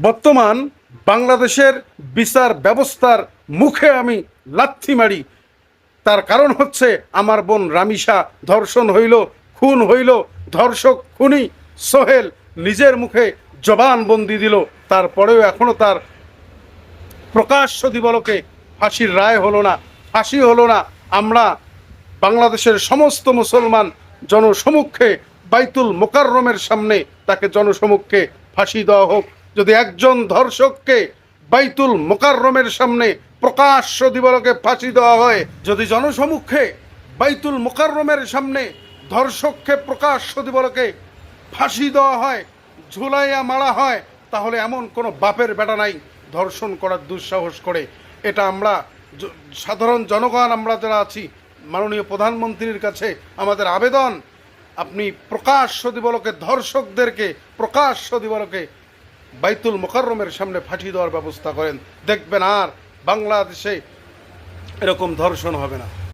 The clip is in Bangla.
বর্তমান বাংলাদেশের বিচার ব্যবস্থার মুখে আমি লাথি মারি। তার কারণ হচ্ছে আমার বোন রামিসা ধর্ষণ হইল, খুন হইল, ধর্ষক খুনি সোহেল নিজের মুখে জবানবন্দি দিল, তারপরেও এখনো তার প্রকাশ্য দিবলকে ফাঁসির রায় হলো না, ফাঁসি হলো না। আমরা বাংলাদেশের সমস্ত মুসলমান জনসমক্ষে বাইতুল মোকাররমের সামনে তাকে জনসমক্ষে ফাঁসি দেওয়া হোক। যদি একজন ধর্ষককে বাইতুল মোকাররমের সামনে প্রকাশ্য দিবলকে ফাঁসি দেওয়া হয়, যদি জনসমক্ষে বাইতুল মোকাররমের সামনে ধর্ষককে প্রকাশ্য দিবলকে ফাঁসি দেওয়া হয়, ঝুলাইয়া মারা হয়, তাহলে এমন কোনো বাপের বেটা নাই ধর্ষণ করার দুঃসাহস করে। এটা আমরা সাধারণ জনগণ, আমরা যারা আছি, মাননীয় প্রধানমন্ত্রীর কাছে আমাদের আবেদন, আপনি প্রকাশ্য দিবলকে ধর্ষকদেরকে প্রকাশ্য দিবলকে বাইতুল মোকাররমের সামনে ফাঁসি দেওয়ার ব্যবস্থা করেন। দেখবেন আর বাংলাদেশে এরকম ধর্ষণ হবে না।